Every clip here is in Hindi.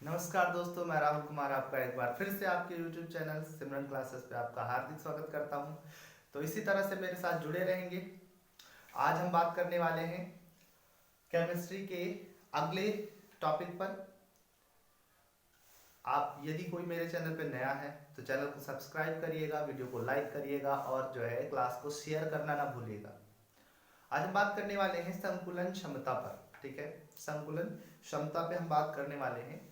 नमस्कार दोस्तों, मैं राहुल कुमार आपका एक बार फिर से आपके YouTube चैनल सिमरन क्लासेस पे आपका हार्दिक स्वागत करता हूं। तो इसी तरह से मेरे साथ जुड़े रहेंगे। आज हम बात करने वाले हैं केमिस्ट्री के अगले टॉपिक पर। आप यदि कोई मेरे चैनल पे नया है तो चैनल को सब्सक्राइब करिएगा, वीडियो को लाइक करिएगा और जो है क्लास को शेयर करना ना भूलिएगा। आज हम बात करने वाले हैं संकुलन क्षमता पर। ठीक है, संकुलन क्षमता पे हम बात करने वाले हैं।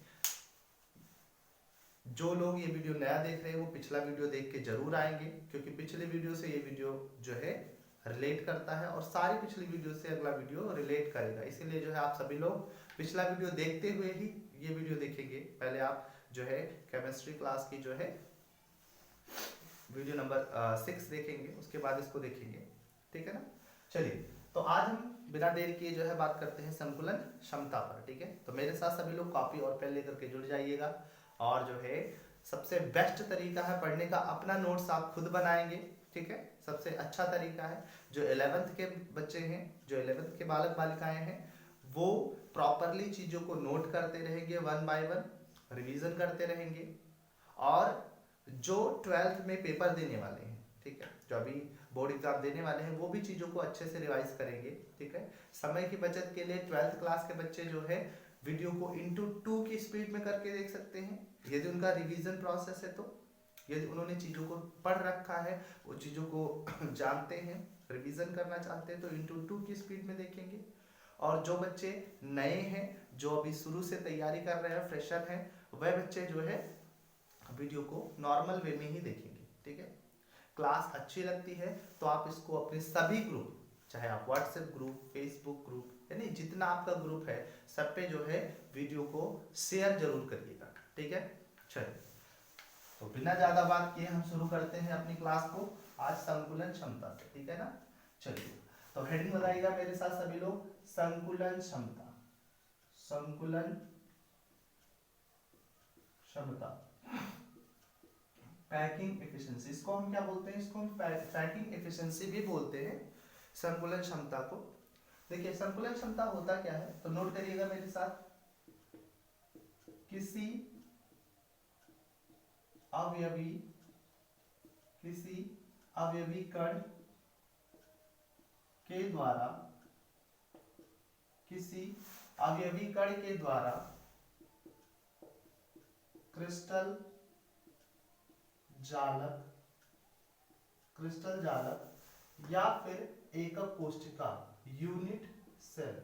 जो लोग ये वीडियो नया देख रहे हैं वो पिछला वीडियो देख के जरूर आएंगे, क्योंकि पिछले वीडियो से ये वीडियो जो है रिलेट करता है और सारी पिछली वीडियो से अगला वीडियो रिलेट करेगा। इसीलिए जो है आप सभी लोग पिछला वीडियो देखते हुए ही ये वीडियो देखेंगे। पहले आप जो है केमिस्ट्री क्लास की जो है वीडियो नंबर 6 देखेंगे, उसके बाद इसको देखेंगे। ठीक है ना। चलिए, तो आज हम बिना देर किए जो है बात करते हैं संकुलन क्षमता पर। ठीक है, तो मेरे साथ सभी लोग कॉपी और पेन लेकर के जुड़ जाइएगा। और जो है सबसे बेस्ट तरीका है पढ़ने का, अपना नोट्स आप खुद बनाएंगे। ठीक है, सबसे अच्छा तरीका है। जो 11th के बच्चे हैं, जो 11th के बालक बालिकाएं हैं, वो प्रॉपरली चीज़ों को नोट करते रहेंगे, वन बाय वन रिवीजन करते रहेंगे। और जो 12th में पेपर देने वाले हैं, ठीक है, जो अभी बोर्ड एग्जाम देने वाले हैं, वो भी चीज़ों को अच्छे से रिवाइज करेंगे। ठीक है, समय की बचत के लिए 12th क्लास के बच्चे जो है वीडियो को इंटू 2 की स्पीड में करके देख सकते हैं, यदि उनका रिवीजन प्रोसेस है तो। यदि उन्होंने चीज़ों को पढ़ रखा है, वो चीज़ों को जानते हैं, रिवीजन करना चाहते हैं, तो इंटू 2 की स्पीड में देखेंगे। और जो बच्चे नए हैं, जो अभी शुरू से तैयारी कर रहे हैं, फ्रेशर हैं, वह बच्चे जो है वीडियो को नॉर्मल वे में ही देखेंगे। ठीक है, क्लास अच्छी लगती है तो आप इसको अपने सभी ग्रुप, चाहे आप व्हाट्सएप ग्रुप, फेसबुक ग्रुप, यानी जितना आपका ग्रुप है, सब पे जो है वीडियो को शेयर जरूर करिएगा। ठीक है, चलिए, तो बिना ज्यादा बात किए हम शुरू करते हैं अपनी क्लास को आज संकुलन क्षमता से। ठीक है ना। चलिए, तो हेडिंग बताइएगा मेरे साथ सभी लोग, संकुलन क्षमता। संकुलन क्षमता, पैकिंग एफिशिएंसी, इसको हम क्या बोलते हैं? इसको हम पैकिंग एफिशिएंसी भी बोलते हैं, संकुलन क्षमता को। देखिए, संकुलन क्षमता होता क्या है, तो नोट करिएगा मेरे साथ। किसी अवयवी किसी अवयवी कण के द्वारा किसी अवयवी कण के द्वारा क्रिस्टल जालक या फिर एकक कोशिका, यूनिट सेल,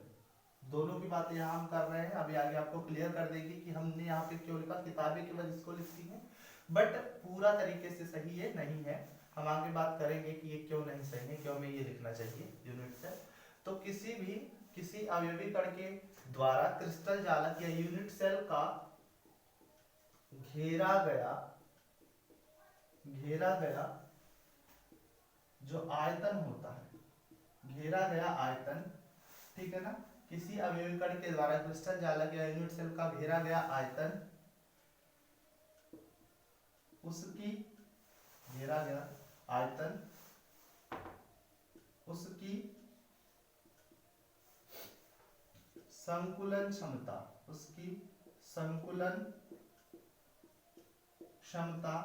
दोनों की बातें यहाँ हम कर रहे हैं। अभी आगे आपको क्लियर कर देगी कि हमने यहाँ पे क्यों लिखा, किताबें केवल इसको लिखती हैं, बट पूरा तरीके से सही ये नहीं है। हम आगे बात करेंगे कि ये क्यों नहीं सही है, क्यों हमें ये लिखना चाहिए यूनिट सेल। तो किसी अवयवी कण के द्वारा क्रिस्टल जालक या यूनिट सेल का घेरा गया जो आयतन होता है, घेरा गया आयतन। ठीक है ना, किसी अवयवी कण के द्वारा क्रिस्टल जालक या यूनिट सेल का घेरा गया आयतन, उसकी घेरा गया आयतन उसकी संकुलन क्षमता, उसकी संकुलन क्षमता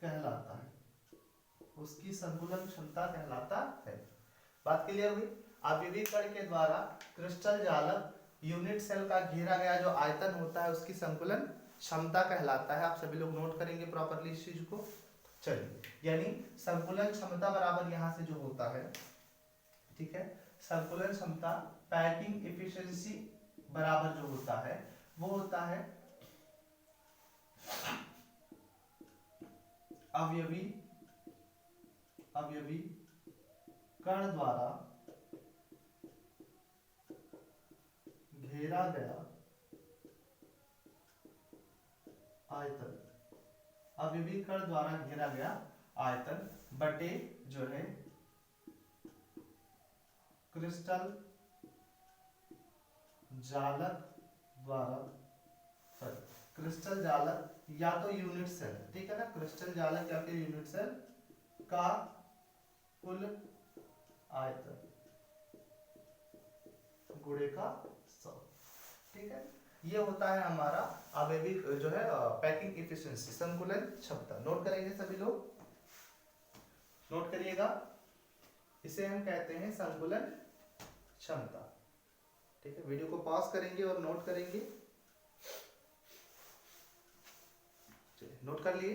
कहलाता है, उसकी संकुलन क्षमता कहलाता है। बात क्लियर हुई? अवयवी कण के द्वारा क्रिस्टल जालक यूनिट सेल का घेरा गया जो आयतन होता है, उसकी संकुलन क्षमता कहलाता है। आप सभी लोग नोट करेंगे प्रॉपरली इस चीज को। चलिए, यानी संकुलन क्षमता बराबर यहां से जो होता है, ठीक है, संकुलन क्षमता, पैकिंग एफिशिएंसी बराबर जो होता है वो होता है अवयवी कण द्वारा घेरा गया आयतन, अवयवी कण द्वारा घेरा गया आयतन बटे जो है क्रिस्टल जालक द्वारा, सॉरी, क्रिस्टल जालक या तो यूनिट सेल, ठीक है ना, क्रिस्टल जालक या फिर यूनिट सेल का कुल आयतन, गुणे का 100, ठीक है। ये होता है हमारा आवयविक जो है पैकिंग एफिशिएंसी, संकुलन क्षमता। नोट करेंगे सभी लोग, नोट करिएगा, इसे हम कहते हैं संकुलन क्षमता, ठीक है। वीडियो को पॉज करेंगे और नोट करेंगे, नोट कर लिए।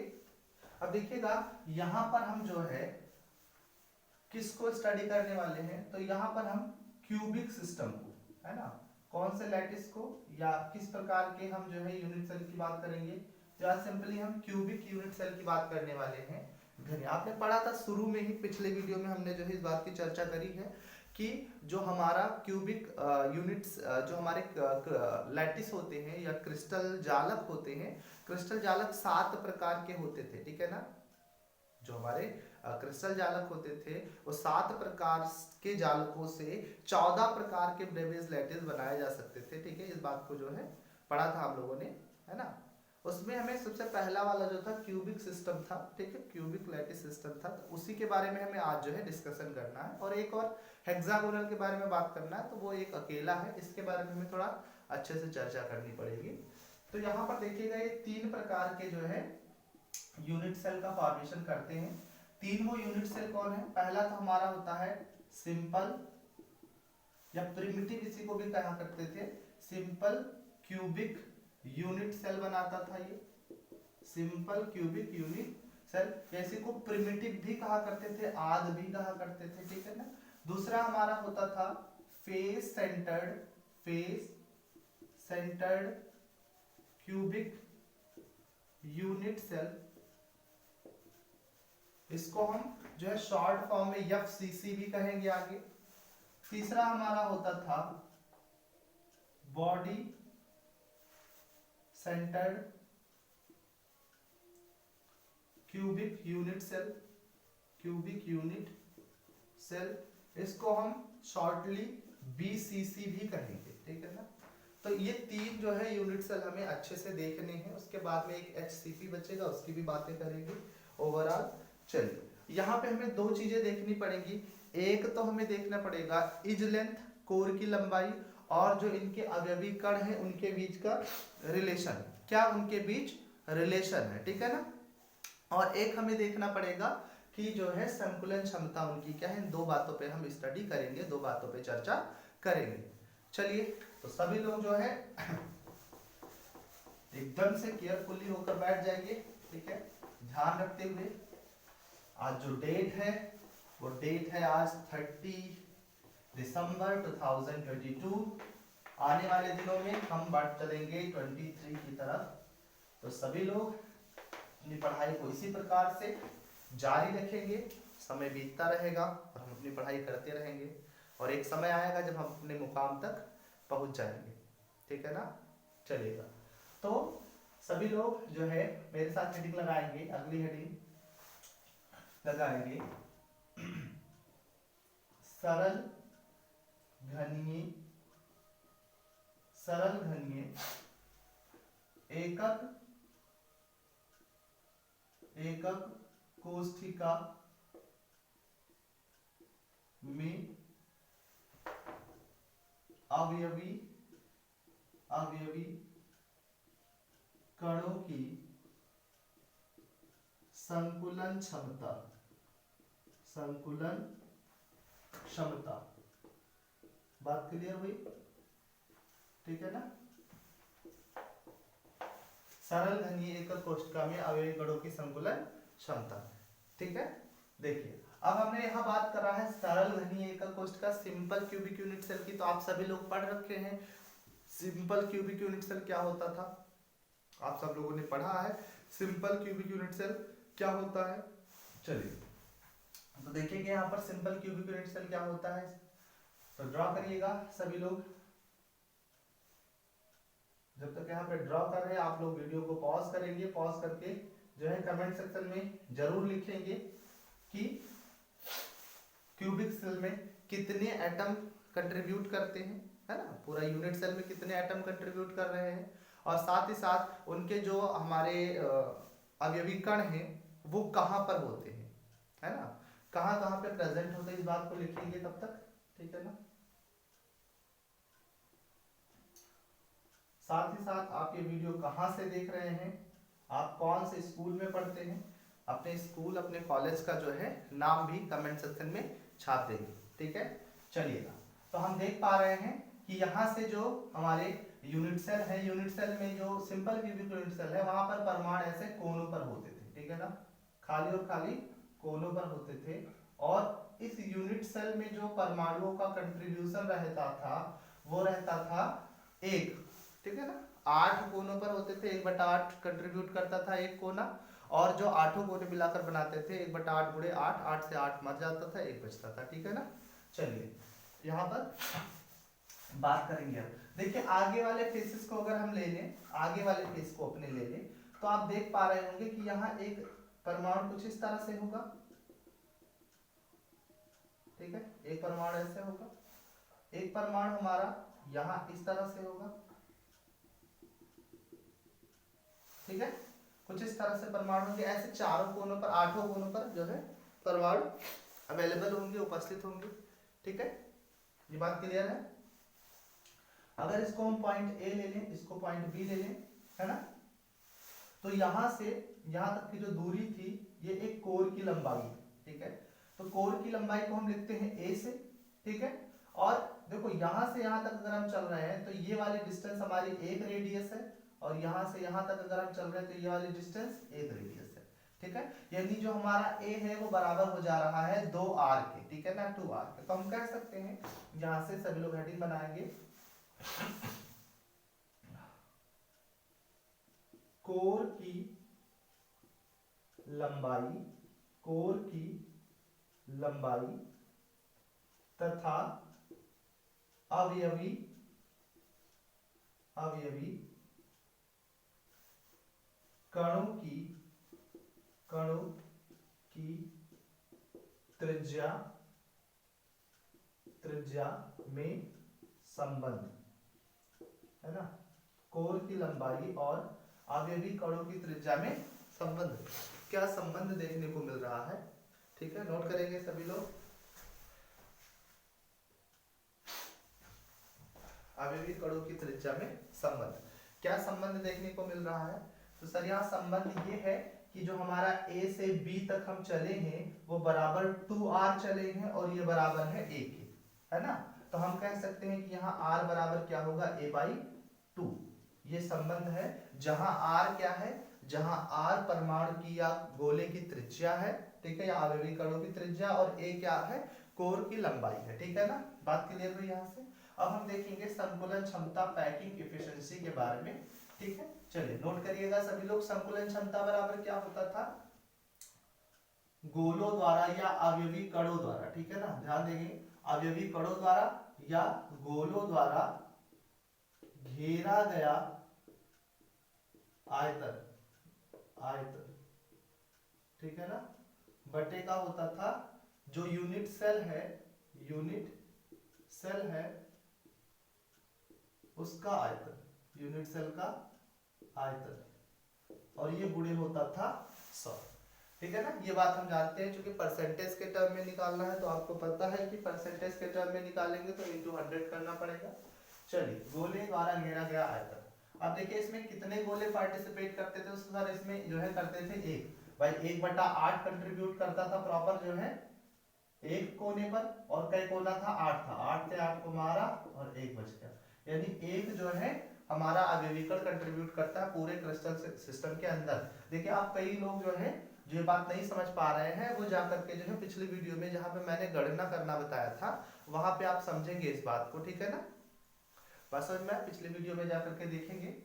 अब देखिएगा यहां पर हम जो है किसको स्टडी करने वाले हैं, तो यहां पर हम क्यूबिक सिस्टम को, है ना, कौन से लैटिस को या किस प्रकार के हम जो है यूनिट सेल की बात करेंगे, तो आज सिंपली हम क्यूबिक यूनिट सेल की बात करने वाले हैं। घनी आपने पढ़ा था शुरू में ही, पिछले वीडियो में हमने जो है इस बात की चर्चा करी है कि जो हमारा क्यूबिक यूनिट्स जो हमारे लैटिस होते हैं या क्रिस्टल जालक होते हैं, क्रिस्टल जालक 7 प्रकार के होते थे, ठीक है ना। जो हमारे क्रिस्टल जालक होते थे वो 7 प्रकार के जालकों से 14 प्रकार के ब्रेवेज लैटिस बनाए जा सकते थे, ठीक है। इस बात को जो है पढ़ा था हम लोगों ने, है ना। उसमें हमें सबसे पहला वाला जो था क्यूबिक सिस्टम था, ठीक है, क्यूबिक लैटिस सिस्टम था, तो उसी के बारे में हमें आज जो है डिस्कशन करना है। और एक और हेक्सागोनल के बारे में बात करना है, तो वो एक अकेला है, इसके बारे में हमें थोड़ा अच्छे से चर्चा करनी पड़ेगी। तो यहाँ पर देखिएगा ये 3 प्रकार के जो है यूनिट सेल का फॉर्मेशन करते हैं। 3 वो यूनिट सेल कौन है, पहला तो हमारा होता है सिंपल या प्रिमिटिव, इसी को भी कहा करते थे, सिंपल क्यूबिक यूनिट सेल बनाता था ये, सिंपल क्यूबिक यूनिट सेल, जैसे को प्रिमिटिव भी कहा करते थे, आद भी कहा करते थे, ठीक है ना। दूसरा हमारा होता था face centred cubic unit cell, इसको हम जो है शॉर्ट फॉर्म में एफसीसी भी कहेंगे आगे। तीसरा हमारा होता था body centred cubic unit cell, इसको हम शॉर्टली बीसीसी भी कहेंगे, ठीक है ना। तो ये 3 जो है यूनिट सेल हमें अच्छे से देखने हैं, उसके बाद में एक एचसीपी बचेगा, उसकी भी बातें करेंगे ओवरऑल। चलिए यहाँ पे हमें 2 चीजें देखनी पड़ेंगी, एक तो हमें देखना पड़ेगा इज लेंथ, कोर की लंबाई, और जो इनके अवयवी कण हैं उनके बीच का रिलेशन, क्या उनके बीच रिलेशन है, ठीक है ना। और एक हमें देखना पड़ेगा कि जो है संकुलन क्षमता उनकी क्या है। 2 बातों पे हम स्टडी करेंगे, 2 बातों पे चर्चा करेंगे। चलिए तो सभी लोग जो है एकदम से केयरफुली होकर बैठ जाइए, ठीक है, ध्यान रखते हुए। आज जो डेट है वो डेट है आज 30 दिसंबर 2022। आने वाले दिनों में हम बढ़ चलेंगे 23 की तरफ। तो सभी लोग अपनी पढ़ाई को इसी प्रकार से जारी रखेंगे, समय बीतता रहेगा और हम अपनी पढ़ाई करते रहेंगे, और एक समय आएगा जब हम अपने मुकाम तक पहुंच जाएंगे, ठीक है ना। चलिएगा तो सभी लोग जो है मेरे साथ हेडिंग लगाएंगे, अगली हेडिंग लगाएंगे सरल घनीय एकक कोष्ठिका में अवयवी कणों की संकुलन क्षमता। बात क्लियर हुई, ठीक है ना। सरल घनीय एकक कोशिका में अवयवी कणों की संकुलन क्षमता, ठीक है। देखिए अब हमने यहाँ बात करा है सरल घनीय एकक कोशिका सिंपल क्यूबिक यूनिट सेल की, तो आप सभी लोग पढ़ रखे हैं सिंपल क्यूबिक यूनिट सेल क्या होता था, आप सब लोगों ने पढ़ा है सिंपल क्यूबिक यूनिट सेल क्या होता है। चलिए तो देखेंगे यहाँ पर सिंपल क्यूबिक यूनिट सेल क्या होता है, तो ड्रॉ करिएगा सभी लोग। जब तक यहाँ पे ड्रॉ कर रहे हैं आप लोग वीडियो को पॉज करेंगे, पॉज करके जो है कमेंट सेक्शन में जरूर लिखेंगे कि क्यूबिक सेल में कितने एटम कंट्रीब्यूट करते हैं, है ना, पूरा यूनिट सेल में कितने एटम कंट्रीब्यूट कर रहे हैं, और साथ ही साथ उनके जो हमारे अवयवी कण हैं वो कहाँ पर होते हैं, है ना, कहाँ कहाँ पे प्रेजेंट होते हैं, इस बात को लिखेंगे तब तक, ठीक है ना। साथ ही साथ आप ये वीडियो कहाँ से देख रहे हैं, आप कौन से स्कूल में पढ़ते हैं, अपने स्कूल अपने कॉलेज का जो है नाम भी कमेंट सेक्शन में छाप देंगे, ठीक है। चलिएगा, तो हम देख पा रहे हैं कि यहाँ से जो हमारे यूनिट सेल है, यूनिट सेल में जो सिंपल क्यूबिक यूनिट सेल है वहां पर परमाणु ऐसे कोनों पर होते थे, ठीक है ना, खाली और खाली कोनों पर होते थे। और इस यूनिट सेल में जो परमाणुओं का कंट्रीब्यूशन रहता था वो रहता था 1, ठीक है ना, 8 कोनों पर होते थे, 1/8 कंट्रीब्यूट करता था एक कोना, और जो 8 कोने मिलाकर बनाते थे 1/8 गुणे 8, 8 से 8 मर जाता था, 1 बचता था, ठीक है ना। चलिए यहाँ पर बात करेंगे। अब देखिए आगे वाले फेसेस को अगर हम ले लें, आगे वाले फेस को अपने ले लें, तो आप देख पा रहे होंगे कि यहाँ एक परमाणु कुछ इस तरह से होगा, ठीक है, एक परमाणु ऐसे होगा, एक परमाणु हमारा यहाँ इस तरह से होगा, ठीक है, कुछ इस तरह से परमाणु होंगे, ऐसे चारों कोनों पर, 8 कोनों पर जो है परमाणु अवेलेबल होंगे, उपस्थित होंगे, ठीक है, ये बात क्लियर है। अगर इसको हम पॉइंट ए ले लें, इसको पॉइंट बी ले लें, है ना, तो यहां से यहां तक की जो दूरी थी ये एक कोर की लंबाई है, ठीक है, तो कोर की लंबाई को हम लिखते हैं ए से, ठीक है। और देखो यहां से यहां तक अगर हम चल रहे हैं तो ये वाली डिस्टेंस हमारी 1 रेडियस है, और यहां से यहां तक अगर हम चल रहे हैं तो ये वाली डिस्टेंस 1 रेडियस है, ठीक है, यानी जो हमारा ए है वो बराबर हो जा रहा है 2r के, ठीक है ना, 2r के। तो हम कह सकते हैं, यहां से सभी लोग हेडिंग बनाएंगे, कोर की लंबाई, कोर की लंबाई तथा अवयवी अवयवी कणों की त्रिज्या में संबंध, है ना, कोर की लंबाई और अवयवी कणों की त्रिज्या में संबंध, क्या संबंध देखने को मिल रहा है, ठीक है, नोट करेंगे सभी लोग। अवयवी कणों की त्रिज्या में संबंध, क्या संबंध देखने को मिल रहा है, तो सर यहाँ संबंध ये है कि जो हमारा A से B तक हम चले हैं वो बराबर 2r चले हैं, और ये बराबर है a के, है ना, तो हम कह सकते हैं कि यहाँ r बराबर क्या होगा, a/2, ये संबंध है। जहां r क्या है, जहां r परमाणु की या गोले की त्रिज्या है, ठीक है, या अवयवी कणों की त्रिज्या, और a क्या है, कोर की लंबाई है, ठीक है ना, बात क्लियर हुई यहाँ से। अब हम देखेंगे संकुलन क्षमता, पैकिंग एफिशिएंसी के बारे में, ठीक है। चलिए नोट करिएगा सभी लोग, संकुलन क्षमता बराबर क्या होता था, गोलों द्वारा या अवयवी कणों द्वारा, ठीक है ना, ध्यान देंगे, अवयवी कणों द्वारा या गोलों द्वारा घेरा गया आयतन, ठीक है ना, बटे का होता था जो यूनिट सेल है उसका आयतन, यूनिट सेल का आयतन, और ये गुणे होता था 100, ठीक है ना, ये बात हम जानते हैं, क्योंकि परसेंटेज के टर्म में निकालना है तो आपको पता है कि परसेंटेज के टर्म में निकालेंगे तो इंटू 100 करना पड़ेगा। चलिए, गोले द्वारा घेरा गया आयतन, अब देखिए इसमें कितने गोले पार्टिसिपेट करते थे, उसके साथ इसमें जो है करते थे 1 भाई, 1/8 कंट्रीब्यूट करता था प्रॉपर जो है एक कोने पर, और कई कोना था, 8 था, 8 से 8 को मारा और 1 बच गया, यानी एक जो है हमारा अवयवीकरण कंट्रीब्यूट करता है पूरे क्रिस्टल सिस्टम के अंदर। देखिए आप कई लोग जो है जो ये बात नहीं समझ पा रहे हैं वो जाकर के जो है पिछली वीडियो में जहां पे मैंने गणना करना बताया था वहां पे आप समझेंगे इस बात को, ठीक है ना, बस समझ में पिछली वीडियो में जाकर के देखेंगे,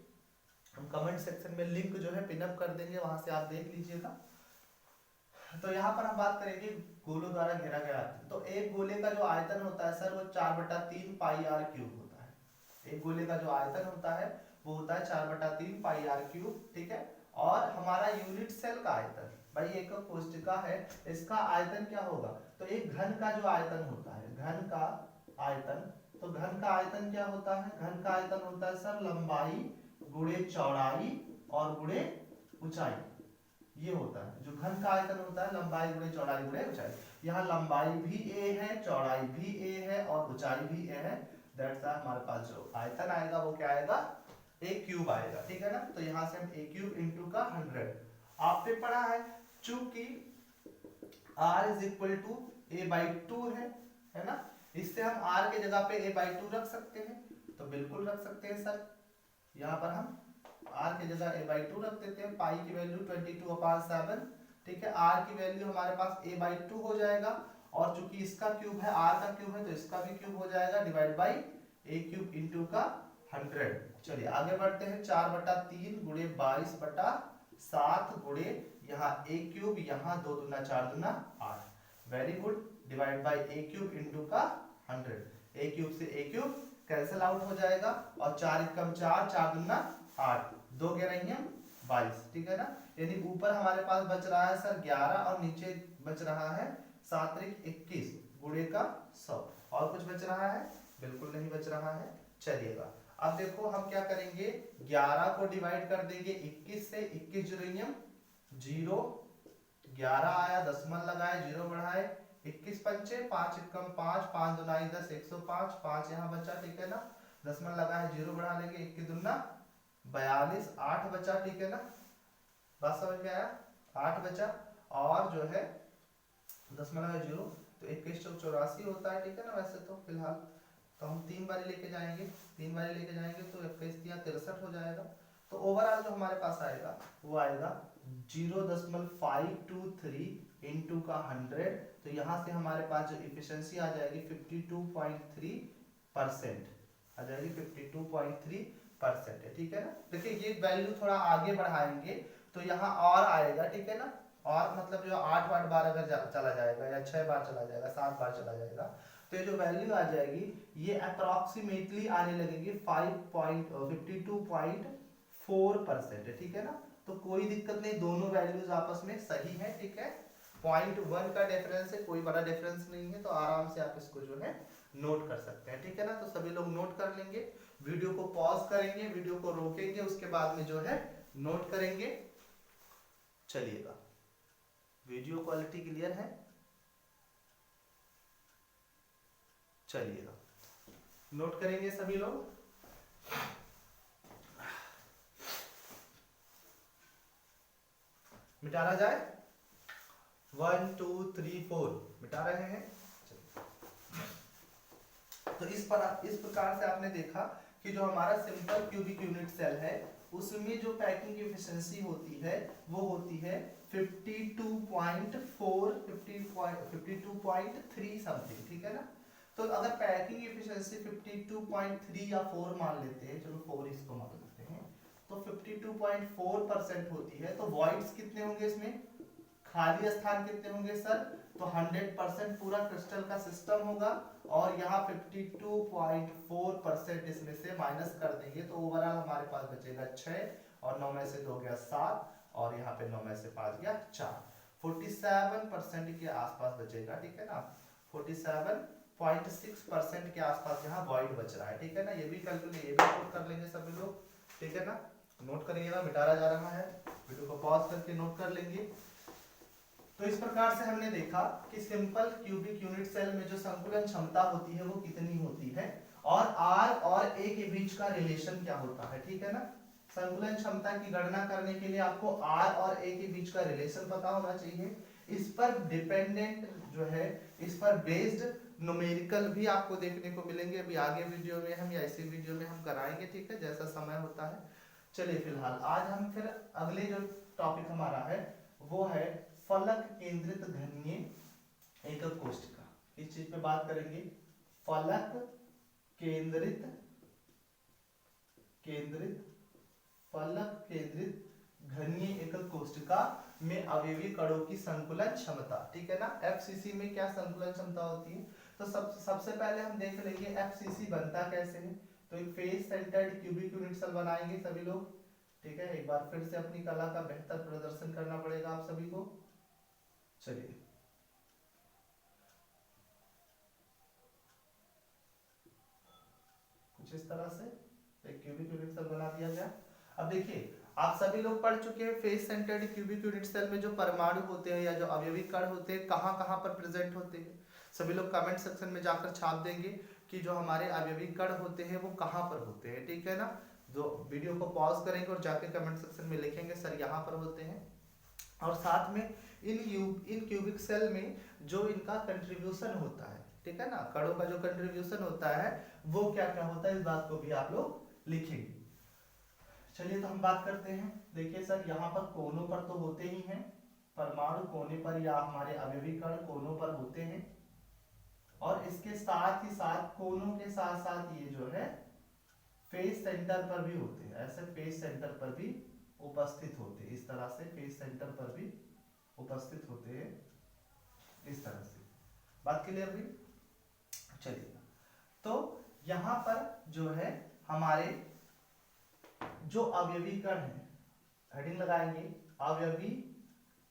हम कमेंट सेक्शन में लिंक जो है पिनअप कर देंगे, वहां से आप देख लीजिएगा। तो यहाँ पर हम बात करेंगे गोलों द्वारा घेरा गया आयतन, तो एक गोले का जो आयतन होता है सर वो 4/3 पाई r क्यूब होता है, एक गोले का जो आयतन होता है वो होता है 4/3 पाई r क्यूब, ठीक है। और हमारा यूनिट सेल का आयतन, भाई एक कोष्टिका है, इसका आयतन क्या होगा, तो एक घन का जो आयतन होता है, घन का आयतन, तो घन का आयतन क्या होता है, घन का आयतन होता है सर लंबाई गुणे चौड़ाई और गुणे ऊंचाई, ये होता है जो घन का आयतन होता है, लंबाई गुणे चौड़ाई गुणे ऊंचाई। यहाँ लंबाई भी a है, चौड़ाई भी a है और ऊंचाई भी a है, दैट्स हमारे पास जो आयतन आएगा वो क्या आएगा, ए क्यूब आएगा, ठीक है ना। तो यहाँ से हम ए क्यूब इंटू का 100 आपने पढ़ा है, चूंकि r is equal to a by 2 है ना, इससे हम r के जगह पे a बाई 2 रख सकते हैं, तो बिल्कुल रख सकते हैं सर। यहाँ पर हम r की जगह a बाई 2 रख देते हैं, पाई की वैल्यू 22/7, ठीक है। r की वैल्यू हमारे पास a बाई 2 हो जाएगा, और चूंकि इसका क्यूब है, r का क्यूब है, तो इसका भी क्यूब हो जाएगा, divide by a cube into का 100। चलिए आगे बढ़ते हैं, 4/3 गुणे 22/7 गुणे यहाँ a क्यूब, यहाँ 2 दूना 4 दूना 8, very good, divide by a cube into का 100। a क्यूब से a क्यूब कैंसिल आउट हो जाएगा, और 4 एकम 4, 4 दूना 8, 2 11 22, ठीक है ना। यानी ऊपर हमारे पास बच रहा है सर 11, और नीचे बच रहा है 7 21 गुणे का 100। और कुछ बच रहा है? बिल्कुल नहीं बच रहा है। चलिएगा अब देखो हम क्या करेंगे, 11 को डिवाइड कर देंगे 21 से, 21 जुड़ेंगे 0, 11 आया, दशमलव लगाए, 0 बढ़ाए, 21 पंचे 5 एकम 5, 5 दुनाई 10, 105, 5 यहाँ बचा, ठीक है ना, दशमलव लगा है, 0 बढ़ा लेंगे, 21 दूना 42, 8 बचा, ठीक है ना, बात समझ में आया, 8 बचा, और जो है दशमलव है 0, तो 21 चौक 84 होता है, ठीक है ना। वैसे तो फिलहाल तो हम 3 बारी लेके जाएंगे, 3 बारी लेके जाएंगे तो 21 या 63 हो जाएगा। तो ओवरऑल जो हमारे पास आएगा वो आएगा 0.523 इंटू का 100, तो यहाँ से हमारे पास जो इफिशियंसी आ जाएगी 52.3% आ जाएगी, 52.3% है, ठीक है ना। देखिए ये वैल्यू थोड़ा आगे बढ़ाएंगे तो यहाँ और आएगा, ठीक है ना, और मतलब जो 8 बार अगर चला जाएगा, या 6 बार चला जाएगा, 7 बार चला जाएगा, तो ये जो वैल्यू आ जाएगी ये अप्रोक्सीमेटली आने लगेगी 52.4% है, ठीक है ना। तो कोई दिक्कत नहीं, दोनों वैल्यूज आपस में सही है, ठीक है। 0.1 का डिफरेंस है, कोई बड़ा डिफरेंस नहीं है, तो आराम से आप इसको जो है नोट कर सकते हैं, ठीक है ना। तो सभी लोग नोट कर लेंगे, वीडियो को पॉज करेंगे, वीडियो को रोकेंगे, उसके बाद में जो है नोट करेंगे। चलिएगा, वीडियो क्वालिटी क्लियर है? चलिएगा नोट करेंगे सभी लोग। मिटाना जाए, 1 2 3 4 मिटा रहे हैं। तो इस प्रकार से आपने देखा कि जो हमारा सिंपल क्यूबिक यूनिट सेल है उसमें जो पैकिंग एफिशिएंसी होती है वो होती है 52.3 समथिंग, ठीक है ना। तो अगर पैकिंग एफिशिएंसी 52.3 या 4 मान लेते हैं, चलो 4 इसको मान लेते हैं, तो 52.4% होती है, तो वॉइड्स कितने होंगे इसमें, खाली स्थान कितने होंगे सर, तो 100% पूरा क्रिस्टल का सिस्टम होगा, और यहाँ 52.4% इसमें से माइनस कर देंगे तो ओवरऑल हमारे पास बचेगा 6, और 9 में से 2 गया 7, और यहाँ पे 9 में से 5 गया 4, 47% के आसपास बचेगा, ठीक है ना। 47.6% के आसपास यहाँ वॉइड बच रहा है, ठीक है ना। ये भी कैलकुलेट, ये भी नोट कर लेंगे सभी लोग, ठीक है ना। नोट करिएगा, मिटारा जा रहा है, वीडियो को पॉज करके नोट कर लेंगे। तो इस प्रकार से हमने देखा कि सिंपल क्यूबिक यूनिट सेल में जो संकुलन क्षमता होती है वो कितनी होती है, और R और A के बीच का रिलेशन क्या होता है, ठीक है ना। संकुलन क्षमता की गणना करने के लिए आपको R और A के बीच का रिलेशन पता होना चाहिए। इस पर डिपेंडेंट जो है, इस पर बेस्ड न्यूमेरिकल भी आपको देखने को मिलेंगे, अभी आगे वीडियो में हम या इसी वीडियो में हम कराएंगे, ठीक है, जैसा समय होता है। चलिए फिलहाल आज हम फिर अगले जो टॉपिक हमारा है वो है फलक केंद्रित घनीय एकक कोष्ठिका। इस चीज पे बात करेंगे, फलक केंद्रित घनीय एकक कोष्ठिका में अवयवी कणों की संकुलन क्षमता, ठीक है ना। एफसीसी में क्या संकुलन क्षमता होती है, तो सबसे पहले हम देख लेंगे एफसीसी बनता कैसे है। तो एक face centred cubic unit cell बनाएंगे सभी लोग, ठीक है। एक बार फिर से अपनी कला का बेहतर प्रदर्शन करना पड़ेगा आप सभी को। चलिए कुछ इस तरह से एक क्यूबिक यूनिट सेल बना दिया गया। अब देखिए आप सभी लोग पढ़ चुके हैं face centred cubic unit cell में जो परमाणु होते हैं या जो अवयवी कण होते हैं कहाँ पर प्रेजेंट होते हैं। सभी लोग कमेंट सेक्शन में जाकर छाप देंगे कि जो हमारे अवयवी कण होते हैं वो कहाँ पर होते हैं, ठीक है ना। जो वीडियो को पॉज करेंगे और जाके कमेंट सेक्शन में लिखेंगे सर यहाँ पर होते हैं। और साथ में इन क्यूबिक सेल में जो इनका कंट्रीब्यूशन होता है, ठीक है ना, कणों का जो कंट्रीब्यूशन होता है वो क्या क्या होता है, इस बात को भी आप लोग लिखेंगे। चलिए तो हम बात करते हैं। देखिए सर यहाँ पर कोनों पर तो होते ही हैं, परमाणु कोने पर या हमारे अवयवी कण कोनों पर होते हैं, और इसके साथ ही साथ कोनों के साथ साथ ये जो है फेस सेंटर पर भी होते हैं। ऐसे फेस सेंटर पर भी उपस्थित होते हैं, इस तरह से फेस सेंटर पर भी उपस्थित होते हैं, इस तरह से। बात क्लियर हुई? चलिए तो यहां पर जो है हमारे जो अवयवी कण है, हेडिंग लगाएंगे अवयवी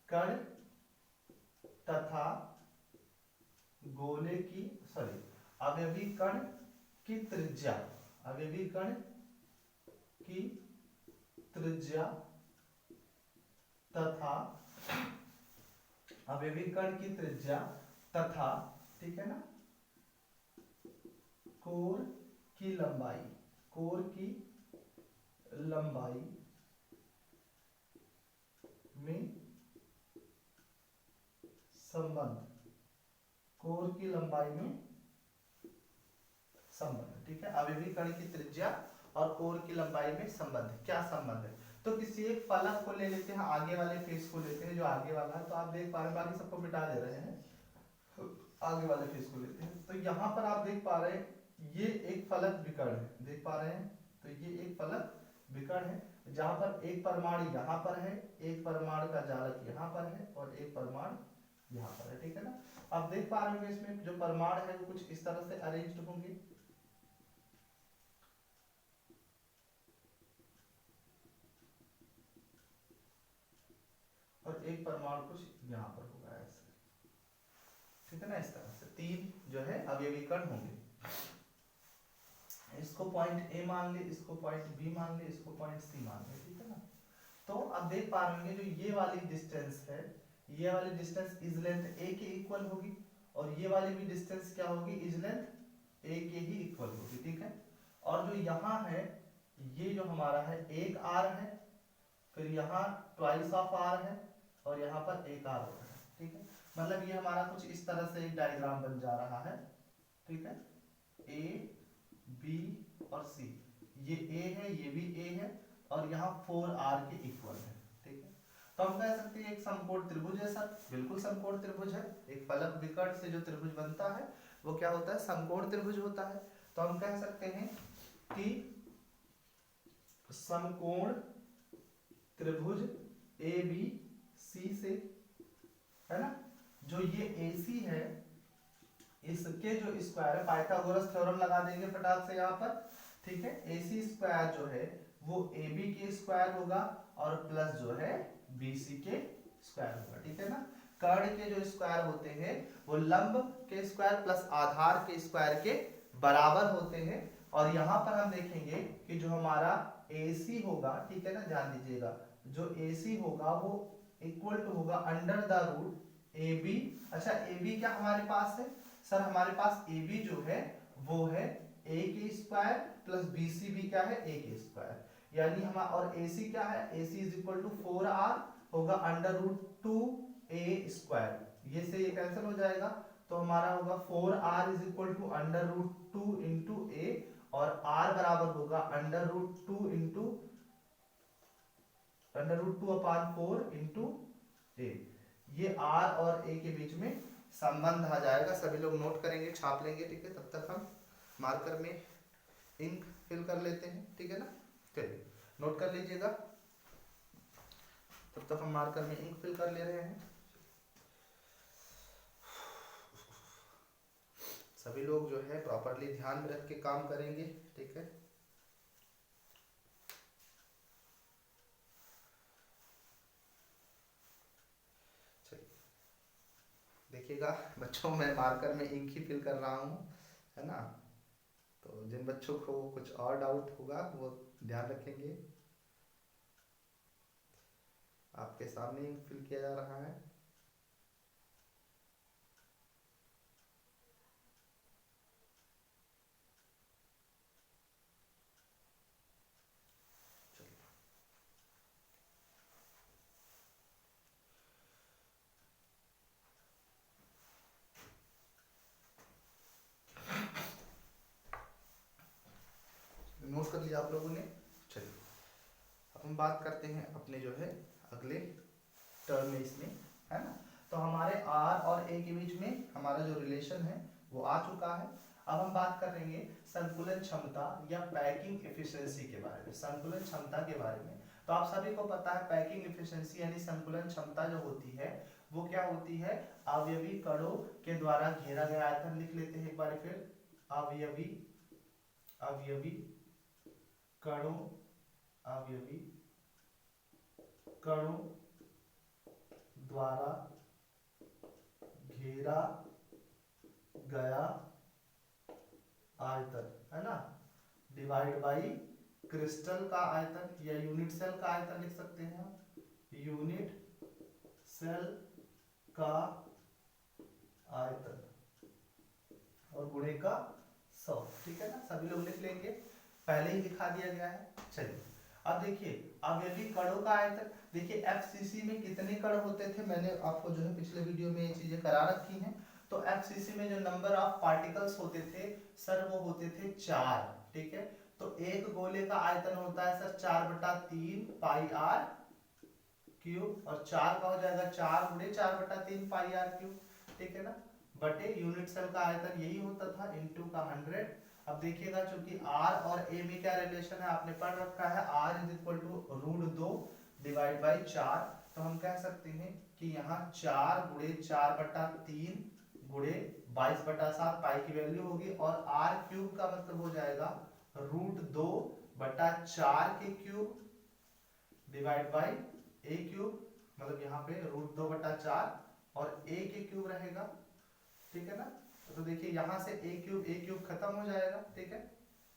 कण तथा गोले की अवयवी कण की त्रिज्या, अवयवी कण की त्रिज्या तथा अवयवी कण की त्रिज्या तथा, ठीक है ना, कोर की लंबाई, कोर की लंबाई में संबंध, कोर की लंबाई में संबंध, ठीक है। अवयवी कण की त्रिज्या और कोर की लंबाई में संबंध, क्या संबंध है? तो किसी एक फलक को ले लेते हैं, आगे वाले फेस को लेते हैं, जो आगे वाला है, तो आप देख पा रहे हैं, बाकी सबको मिटा दे रहे हैं, आगे वाले फेस को लेते हैं। तो यहाँ पर आप देख पा रहे हैं ये एक फलक विकर्ण है, देख पा रहे हैं, तो ये एक फलक विकर्ण है जहां पर एक परमाणु यहाँ पर है, एक परमाणु का जालक यहाँ पर है और एक परमाणु यहाँ पर है, ठीक है ना। आप देख पा रहे होंगे इसमें जो परमाणु है वो कुछ इस तरह से अरेंज्ड होंगे, और एक परमाणु कुछ यहाँ पर होगा ऐसे, ठीक है ना। इस तरह से तीन जो है अवयवी कण होंगे। इसको पॉइंट ए मान ले, इसको पॉइंट बी मान ले, इसको पॉइंट सी मान ले, ठीक है ना। तो अब देख पा रहे होंगे जो ये वाली डिस्टेंस है, ये वाली डिस्टेंस इज लेंथ ए के इक्वल होगी, और ये वाली भी डिस्टेंस क्या होगी, इज लेंथ ए के ही इक्वल होगी, ठीक है। और जो यहाँ है ये जो हमारा है एक आर है, फिर यहाँ ट्वाइस ऑफ आर है, और यहाँ पर एक आर होगा, ठीक है। मतलब ये हमारा कुछ इस तरह से एक डायग्राम बन जा रहा है, ठीक है। ए बी और सी, ये ए है, ये भी ए है, और यहाँ 4r के इक्वल है, ठीक है। तो हम कह सकते हैं एक समकोण त्रिभुज है सर, बिल्कुल समकोण त्रिभुज है। एक फलक विकर्ण से जो त्रिभुज बनता है वो क्या होता है, समकोण त्रिभुज होता है। तो हम कह सकते हैं कि समकोण त्रिभुज ए बी सी से, है ना, जो ये AC है इसके जो स्क्वायर है, पाइथागोरस थ्योरम लगा देंगे फटाक से यहाँ पर, ठीक है। AC स्क्वायर जो है वो AB के स्क्वायर होगा और प्लस जो है BC के स्क्वायर होगा, ठीक है ना। कर्ण के जो स्क्वायर होते हैं वो लंब के स्क्वायर प्लस आधार के स्क्वायर के बराबर होते हैं। और यहाँ पर हम देखेंगे कि जो हमारा AC होगा, ठीक है ना, ध्यान दीजिएगा, जो AC होगा वो इक्वल टू होगा अंडर द रूट AB। अच्छा AB क्या हमारे पास है सर, हमारे पास AB जो है वो है a के स्क्वायर प्लस BC भी क्या है a के स्क्वायर, यानी हम, और AC क्या है, AC is equal to 4r होगा अंडर रूट 2a स्क्वायर, ये से ये कैंसिल हो जाएगा, तो हमारा होगा 4r is equal to under root 2 into a, और r बराबर होगा under root 2 into under root 2 upon 4 into a। ये r और a के बीच में संबंध आ जाएगा, सभी लोग नोट करेंगे, छाप लेंगे, ठीक है। तब तक हम मार्कर में इंक फिल कर लेते हैं, ठीक है ना। चलिए नोट कर लीजिएगा, तब तक हम मार्कर में इंक फिल कर ले रहे हैं। सभी लोग जो है प्रॉपरली ध्यान में रख के काम करेंगे, ठीक है। देखिएगा बच्चों, मैं मार्कर में इंक ही फिल कर रहा हूँ, है ना। तो जिन बच्चों को कुछ और डाउट होगा वो ध्यान रखेंगे, आपके सामने इंक फिल किया जा रहा है। कर लिया आप लोगों ने। चलिए अब हम बात करते हैं अपने जो है अगले टर्म में इसमें, है ना। तो हमारे आर और ए के बीच में हमारा जो रिलेशन है वो आ चुका है। अब हम बात करेंगे संतुलन क्षमता या पैकिंग एफिशिएंसी के बारे में, संतुलन क्षमता के बारे में। तो आप सभी को पता है पैकिंग एफिशिएंसी यानी संतुलन क्षमता जो होती है वो क्या होती है, अवयवी कणों के द्वारा घेरा गया आयतन। लिख लेते हैं एक बार फिर, अवयवी अवयवी कणों अवयवी कणों द्वारा घेरा गया आयतन, है ना, डिवाइड बाई क्रिस्टल का आयतन या यूनिट सेल का आयतन लिख सकते हैं हम, यूनिट सेल का आयतन और गुणे का 100, ठीक है ना। सभी लोग लिख लेंगे, पहले ही दिखा दिया गया है। चलिए अब देखिए अवयवी कणों का आयतन। देखिए एफसीसी में कितने कण होते थे, मैंने आपको जो है पिछले वीडियो में ये चीजें करा रखी हैं। तो एफसीसी में जो नंबर ऑफ पार्टिकल्स होते थे सर वो होते थे 4, ठीक है। तो एक गोले का आयतन होता है सर 4/3 पाई आर क्यूब, और 4 का हो जाएगा 4 गुणे 4/3 पाई आर क्यूब, ठीक है ना, बटे यूनिट सेल का आयतन यही होता था इनटू का 100। अब देखिएगा चूंकि R और A में क्या रिलेशन है आपने पढ़ रखा है, R is equal to √2 divide by 4। तो हम कह सकते हैं कि यहाँ 4 गुणे 4/3 गुणे 22/7 पाई की वैल्यू होगी, और R क्यूब का मतलब हो जाएगा √2/4 के cube divide by A cube, मतलब यहाँ पे √2/4 और A के क्यूब रहेगा, ठीक है ना। तो देखिए यहाँ से a क्यूब खत्म हो जाएगा, ठीक है,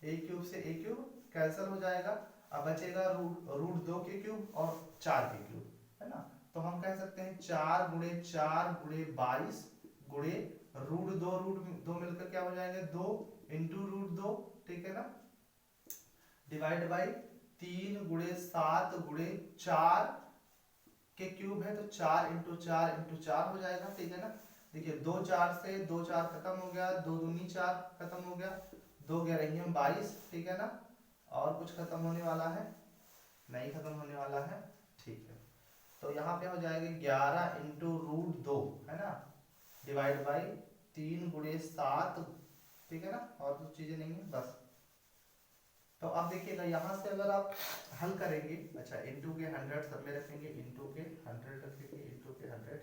a क्यूब से a क्यूब कैंसिल हो जाएगा, अब बचेगा √2 के क्यूब और 4 के क्यूब, है ना। तो हम कह सकते हैं 4 गुणे 4 गुणे 22 गुणे √2 मिलकर क्या हो जाएंगे 2 इंटू √2, ठीक है ना, डिवाइड बाई 3 गुणे 7 गुणे 4 के क्यूब है, तो 4 इंटू 4 हो जाएगा, ठीक है ना। देखिए 2 4 से 2 4 खत्म हो गया, 2 दूनी 4 खत्म हो गया, 2 11 22, ठीक है ना। और कुछ खत्म होने वाला है नहीं, खत्म होने वाला है, ठीक है। तो यहाँ पे हो जाएगा 11 इंटू √2, है ना, डिवाइड बाई 3 गुणे 7, ठीक है ना, और कुछ चीजें नहीं है बस। तो अब देखिएगा यहाँ से अगर आप हल करेंगे, अच्छा इंटू के 100 सब में रखेंगे, इंटू के 100 रखेंगे, इंटू के 100।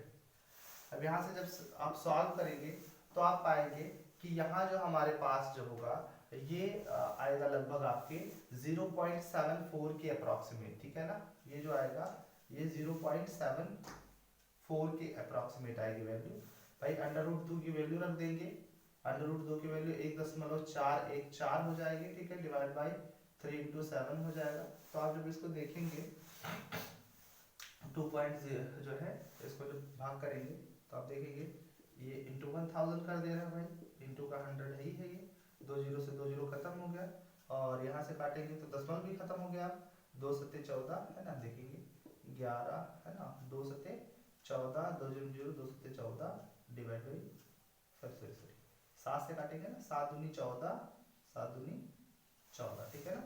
अब यहाँ से जब आप सॉल्व करेंगे तो आप पाएंगे कि यहाँ जो हमारे पास जो होगा ये आएगा लगभग आपके 0.74 के अप्रॉक्सीमेट, ठीक है ना। ये जो आएगा ये 0.74 के अप्रॉक्सीमेट आएगी वैल्यू। भाई √2 की वैल्यू रख देंगे, √2 की वैल्यू 1.414 हो जाएगी, ठीक है, डिवाइड बाई 3 इंटू 7 हो जाएगा। तो आप जब इसको देखेंगे 2.0 जो है इसको जब भाग करेंगे तो आप देखेंगे ये इंटू 1000 कर दे रहा है भाई, इंटू का 100 ही है ये, 2 0 से 2 0 खत्म हो गया, और यहाँ से काटेंगे तो दशमलव भी खत्म हो गया, 2 7 14, है ना, देखेंगे 11, है ना, 2 7 14, 2 0 0 2 7 14 डिवाइड बाई सॉरी 7 से काटेंगे ना, 7 दूनी 14, 7 दूनी 14, ठीक है ना,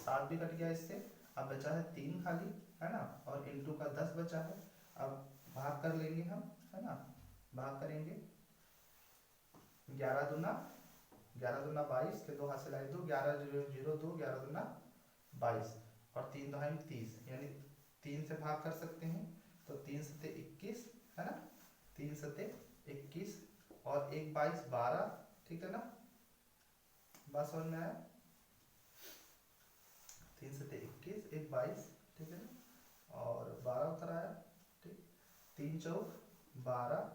7 भी कट गया इससे, अब बचा है 3 खाली, है ना, और इंटू का 10 बचा है। अब भाग कर लेंगे हम, है ना, भाग करेंगे 11 दूना 22 के 2 हाथ से लाए 2, 11 0 2, 11 दूना 22 और 3 2 30, यानी 3 से भाग कर सकते हैं, तो 3 7 21, है ना, 3 7 21 और 1 22 12, ठीक है ना, बात समझ में आया, 3 7 21 1 22, ठीक है ना, और 12 उतर आया, ठीक, 3 चौक 12,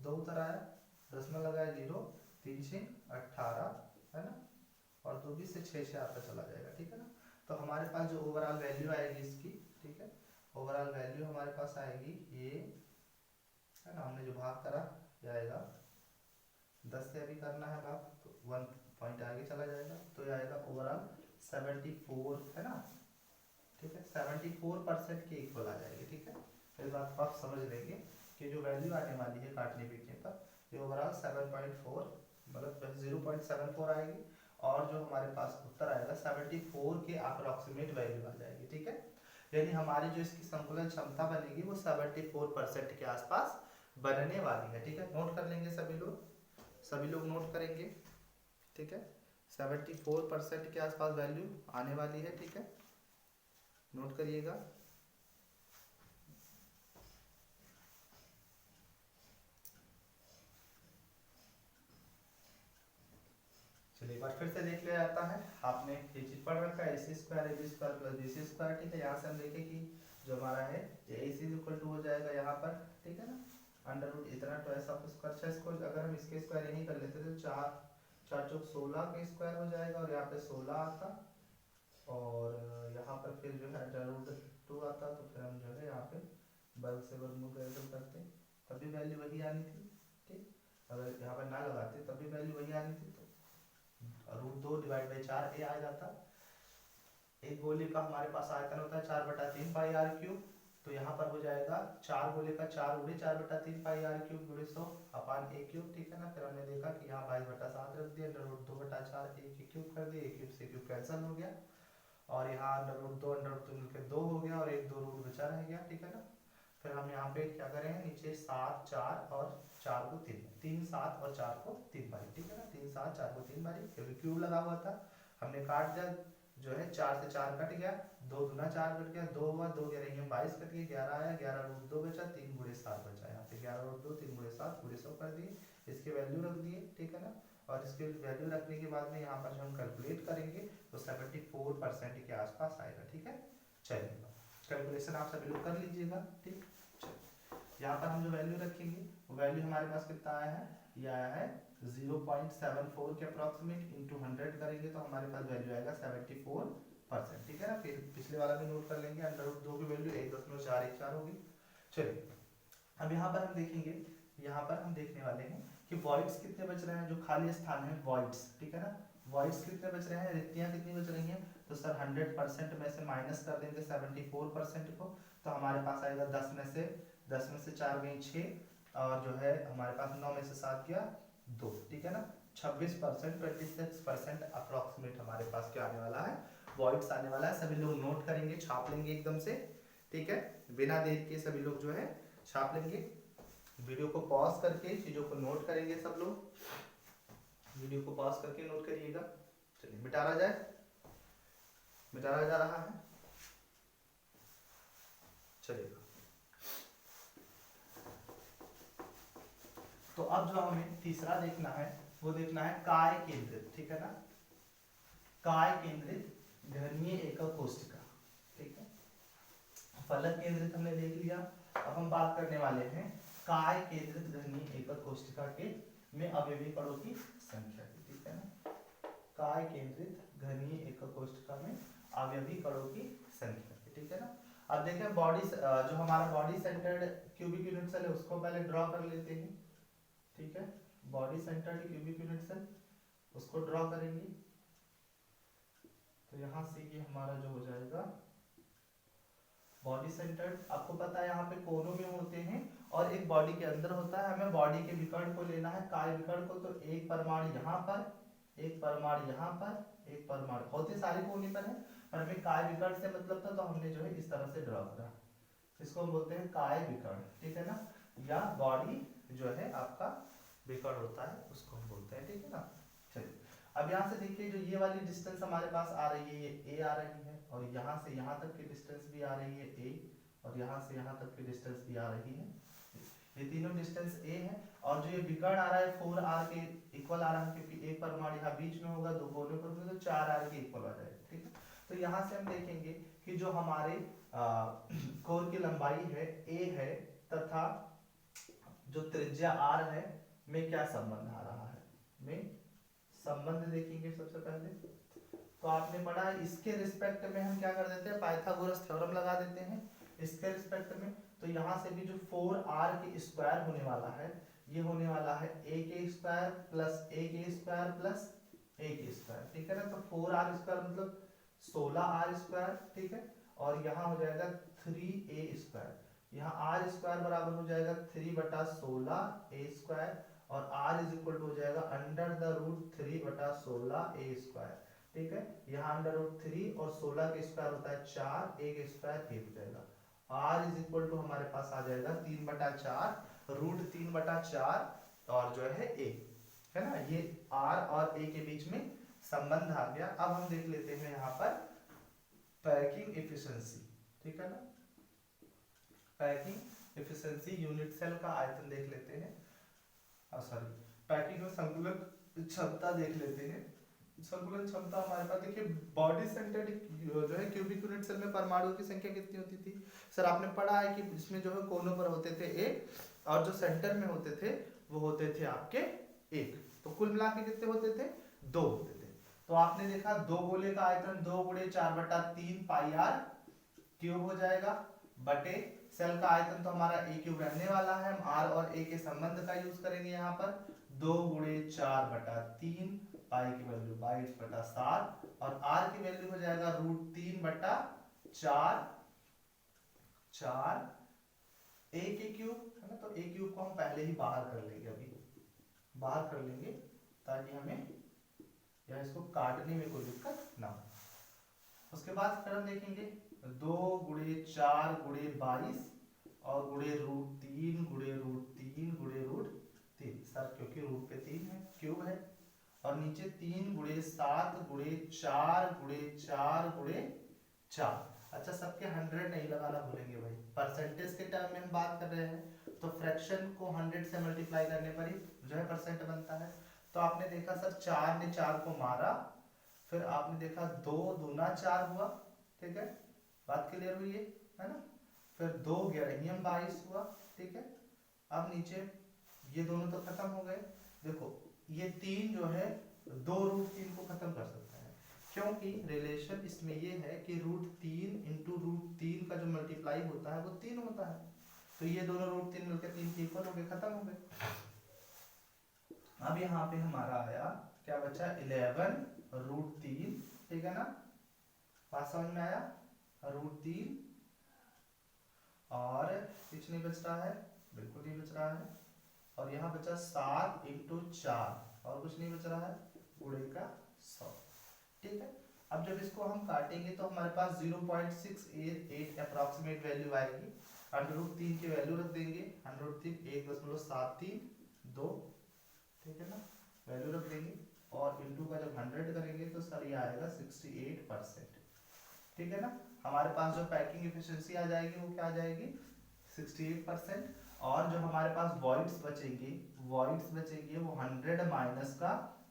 2 उतर आया, दशमलव लगाया 0, 3 6 18, है ना, और 2 20 से 6 6 आपका चला जाएगा, ठीक है ना। तो हमारे पास जो ओवरऑल वैल्यू आएगी इसकी, ठीक है, ओवरऑल वैल्यू हमारे पास आएगी ये, है ना, हमने जो भाग करा ये आएगा 10 से अभी करना है भाग, तो 1 पॉइंट आगे चला जाएगा, तो ये आएगा ओवरऑल 74, है ना, ठीक है, 74% के इक्वल आ जाएगी, ठीक है। इस बात को आप समझ लेंगे कि जो वैल्यू आने वाली है काटने पीटने पर ये ओवरऑल 7.4 मतलब 0.74 आएगी, और जो हमारे पास उत्तर आएगा 74 के अप्रोक्सीमेट वैल्यू आ जाएगी, ठीक है। यानी हमारी जो इसकी संकुलन क्षमता बनेगी वो 74% के आसपास बनने वाली है, ठीक है। नोट कर लेंगे सभी लोग नोट करेंगे, ठीक है। 74% के आसपास वैल्यू आने वाली है, ठीक है, नोट करिएगा। चलिए एक बार फिर से देख लिया जाता है। आपने ये चीज पढ़ रखा है, AC square AB square plus BC square, ठीक है। यहाँ से हम देखें कि जो हमारा है AC इक्वल टू हो जाएगा यहाँ पर, ठीक है ना, अंडर रूट इतना ट्वाइस ऑफ स्क्वायर 6 को अगर हम इसके स्क्वायर यहीं कर लेते तो 4 4 चौक 16 के स्क्वायर हो जाएगा और यहाँ पे 16 आता और यहाँ पर फिर जो है अंडर रूट 2 आता, तो फिर हम जो है यहाँ पे वर्ग से वर्गमूल कैंसिल करते तब भी वैल्यू वही आनी थी, ठीक। अगर यहाँ पर ना लगाते तब भी वैल्यू वही आनी थी, तो रूट 2 डिवाइड बाई 4 ए आ जाता। एक गोले का हमारे पास आयतन होता है 4/3 पाई आर क्यूब, तो यहाँ पर हो जाएगा 4 गोले का 4 गुणे 4/3 पाई आर क्यूब गुणे 100 अपान ए क्यूब, ठीक है ना। फिर हमने देखा कि यहाँ 22/7 रख दिया, अंडर रूट 2/4 ए के क्यूब कर दिया, ए क्यूब से क्यूब कैंसिल हो गया और यहाँ अंडर रूट 2 मिलकर 2 हो गया और एक 2 रूट बचा रह गया, ठीक है ना। फिर हम यहाँ पे क्या करें, नीचे 7 4 और 4 को 3 7 और 4 को 3 बारी, ठीक है ना, 3 7 4 को 3 बारी, क्योंकि क्यूब लगा हुआ था हमने काट दिया, जो है 4 से 4 कट गया, 2 दूना 4 कट गया, 2 हुआ, 2 11 22 कट गया, 11 आया, 11 रूट 2 बचा, 3 गुणे 7 बचा, यहाँ पे 11 रूट 2 3 गुणे 7 गुणे 100 कर दिए, इसके वैल्यू रख दिए, ठीक है ना। और इसके वैल्यू रखने के बाद में यहाँ पर जो हम कैलकुलेट करेंगे तो 74% के आसपास आएगा, ठीक है। चलिए कैलकुलेशन आप सभी लोग कर लीजिएगा, ठीक। यहाँ पर हम जो वैल्यू रखेंगे वो वैल्यू हमारे पास कितना आया है, ये आया है 0.74 के अप्रोक्सीमेट इंटू 100 करेंगे तो हमारे पास वैल्यू आएगा 74%, ठीक है ना। फिर पिछले वाला भी नोट कर लेंगे, अंडर रूट 2 की वैल्यू 1.414 होगी। चलिए अब यहाँ पर हम देखेंगे, यहाँ पर हम देखने वाले हैं कि वॉइड्स कितने बच रहे हैं, जो खाली स्थान है वॉइड्स, ठीक है ना। वॉइड्स कितने बच रहे हैं, रिक्तियां कितनी बच रही हैं, तो सर 100% में से माइनस कर देंगे 74% को, तो हमारे पास आएगा 10 में से 4 गई 6 और जो है हमारे पास 9 में से 7 गया 2, ठीक है ना। 26% 26% अप्रोक्सीमेट हमारे पास क्या आने वाला है, वॉइड्स आने वाला है। सभी लोग नोट करेंगे, छाप लेंगे एकदम से, ठीक है, बिना देर के सभी लोग जो है छाप लेंगे। वीडियो को पॉज करके चीजों को नोट करेंगे सब लोग, वीडियो को पॉज करके नोट करिएगा। चलिए मिटारा जा रहा है, चलिए। तो अब जो हमें तीसरा देखना है वो देखना है काय केंद्रित, ठीक है ना, काय केंद्रित घनीय एकक कोशिका, ठीक है। फलक केंद्रित हमने देख लिया, अब हम बात करने वाले हैं काय केंद्रित घनीय एकक कोशिका के में अवयवी कणों की संख्या की, ठीक है ना। काय केंद्रित घनीय एकक कोशिका में अवयवी कणों की संख्या की, ठीक है ना। अब देखें बॉडी, जो हमारा body centred cubic unit cell है उसको पहले ड्रॉ कर लेते हैं, ठीक है। Body centred cubic unit cell उसको ड्रॉ करेंगे, तो यहां से ये हमारा जो हो जाएगा बॉडी सेंटर्ड, आपको पता है यहाँ पे कोनों में होते हैं और एक बॉडी के अंदर होता है। हमें बॉडी के विकर्ण को लेना है, काय विकर्ण को, तो एक परमाणु यहाँ पर, एक परमाणु यहाँ पर, एक परमाणु, होते सारे कोने पर है पर हमें काय विकर्ण से मतलब था तो हमने जो है इस तरह से ड्रॉ करा, इसको हम बोलते हैं काय विकर्ण, ठीक है ना। या बॉडी जो है आपका विकर्ण होता है उसको हम बोलते हैं, ठीक है ना। चलिए अब यहाँ से देखिए जो ये वाली डिस्टेंस हमारे पास आ रही है, ये a आ रही है और यहाँ से यहाँ तक की डिस्टेंस भी आ रही है a और यहाँ से यहाँ तक की डिस्टेंस भी आ रही है, ये तीनों डिस्टेंस a है। और जो ये विकर्ण आ रहा है 4r के इक्वल आ रहा है क्योंकि एक परमाणु यहाँ बीच में होगा, दो कोने पर होगा तो 4r के इक्वल आ जाएगा, ठीक है। तो यहाँ से हम देखेंगे कि जो हमारे कोर की लंबाई है a है तथा जो त्रिज्या r है में क्या संबंध आ रहा है, में संबंध देखेंगे सबसे पहले। तो आपने पढ़ा इसके रिस्पेक्ट में हम क्या कर देते हैं, पाइथागोरस थ्योरम लगा देते हैं इसके रिस्पेक्ट में। तो यहाँ से भी जो 4r के स्क्वायर होने वाला है ये होने वाला है a के स्क्वायर प्लस a के स्क्वायर प्लस a के स्क्वायर, ठीक है ना। तो 4r स्क्वायर मतलब 16r स्क्वायर, ठीक है। और यहाँ हो जाएगा 3a स्क्वायर, यहाँ r स्क्वायर बराबर हो जाएगा 3/16 a स्क्वायर और r इज इक्वल टू हो जाएगा अंडर द रूट 3/16 a²। ठीक है, यहाँ अंडर रूट 3 और 16 के स्क्वायर होता है 4, a के स्क्वायर 1 हो जाएगा। r इज इक्वल टू हमारे पास आ जाएगा 3/4 रूट 3/4 और जो है a, है ना। ये r और a के बीच में संबंध आ गया। अब हम देख लेते हैं यहाँ पर पैकिंग एफिशिएंसी, ठीक है ना। पैकिंग एफिशिएंसी यूनिट सेल का आयतन देख लेते हैं, सॉरी पैकिंग में संकुलन क्षमता देख लेते हैं। संकुलन क्षमता हमारे पास देखिए, बॉडी सेंटर्ड जो है क्यूबिक यूनिट सेल में परमाणुओं की संख्या कितनी होती थी सर? आपने पढ़ा है कि इसमें जो है कोनों पर होते थे 1 और जो सेंटर में होते थे वो होते थे आपके 1, तो कुल मिला के कितने होते थे? 2 होते थे। तो आपने देखा 2 गोले का आयतन 2 × 4/3 पाई r क्यूब हो जाएगा, बटे सेल का आयतन तो हमारा a क्यूब रहने वाला है। हम r और a के संबंध का यूज करेंगे यहाँ पर, 2 × 4/3 पाई की वैल्यू 22/7 और r की वैल्यू हो जाएगा √3/4 a के क्यूब, है ना। तो a क्यूब को हम पहले ही बाहर कर लेंगे, अभी बाहर कर लेंगे ताकि हमें या इसको काटने में कोई दिक्कत ना हो। उसके बाद फिर हम देखेंगे 2 × 4 × 22 और √3 सर, क्योंकि रूट पे 3 है, क्यूब है, और नीचे 3 × 7 × 4 × 4 × 4। अच्छा, सबके 100 नहीं लगाना भूलेंगे भाई, परसेंटेज के टर्म में हम बात कर रहे हैं तो फ्रैक्शन को 100 से मल्टीप्लाई करने पर ही जो है परसेंट बनता है। तो आपने देखा सर 4 ने 4 को मारा, फिर आपने देखा 2 दूना 4 हुआ, ठीक है, बात क्लियर हुई है ना। फिर 2 11 22 हुआ, ठीक है। अब नीचे ये दोनों तो खत्म हो गए। देखो ये 3 जो है 2 √3 को खत्म कर सकता है, क्योंकि रिलेशन इसमें ये है कि √3 × √3 का जो मल्टीप्लाई होता है वो 3 होता है। तो ये दोनों √3 मिलकर 3 के इक्वल हो गए, खत्म हो गए। अब यहाँ पे हमारा आया क्या बचा? 11 √3, ठीक है ना। बात समझ में आया? √3 और कुछ नहीं बच रहा है, बिल्कुल नहीं बच रहा है। और यहाँ बचा 7 × 4 और कुछ नहीं बच रहा है, गुणे का 100, ठीक है। अब जब इसको हम काटेंगे तो हमारे पास 0.688 अप्रॉक्सीमेट वैल्यू आएगी। √3 की वैल्यू रख देंगे, √3 1.73 ठीक है ना, वैल्यू रख देंगे और इनटू का जब 100 करेंगे तो सर ये आएगा 68%, ठीक है ना। हमारे पास जो पैकिंग एफिशिएंसी आ जाएगी वो क्या आ जाएगी? 68%। और जो हमारे पास वॉइड्स बचेंगे वो 100 माइनस का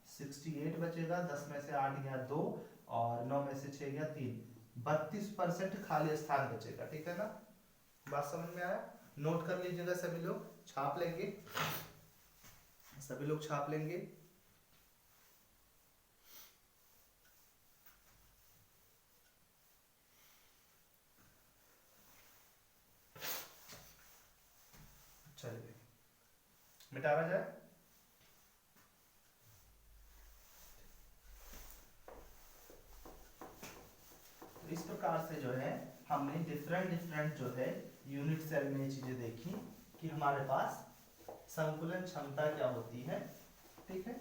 68 बचेगा, 10 में से 8 गया 2 और 9 में से 6 गया 3, 32% खाली स्थान बचेगा, ठीक है ना। बात समझ में आया? नोट कर लीजिएगा सभी लोग, छाप लेंगे, सभी लोग छाप लेंगे। चलिए मिटारा जाए। इस प्रकार से जो है हमने डिफरेंट जो है यूनिट सेल में चीजें देखी कि हमारे पास संकुलन क्षमता क्या होती है, ठीक है।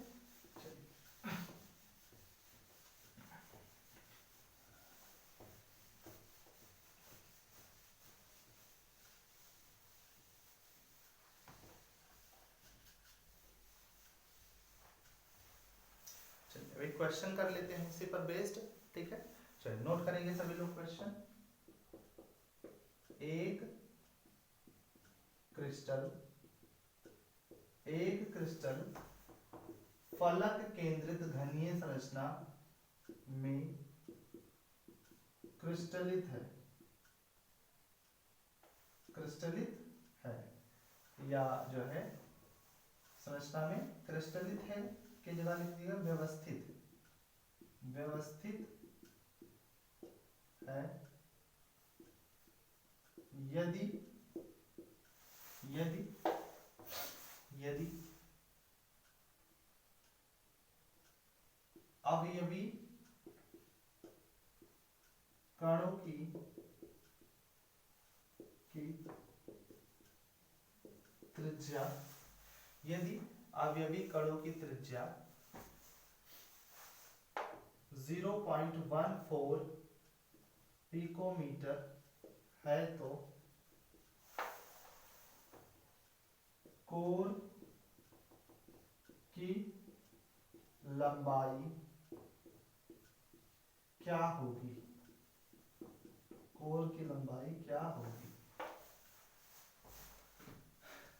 चलिए एक क्वेश्चन कर लेते हैं इसी पर बेस्ड, ठीक है। चलिए नोट करेंगे सभी लोग क्वेश्चन। एक क्रिस्टल फलक केंद्रित घनीय संरचना में क्रिस्टलित है या जो है संरचना में क्रिस्टलित है की जगह लिख दिया व्यवस्थित है यदि अवयवी कणों की त्रिज्या अवयवी कणों की त्रिज्या 0.14 पिकोमीटर है तो कोर की लंबाई क्या होगी? कोर की लंबाई क्या होगी?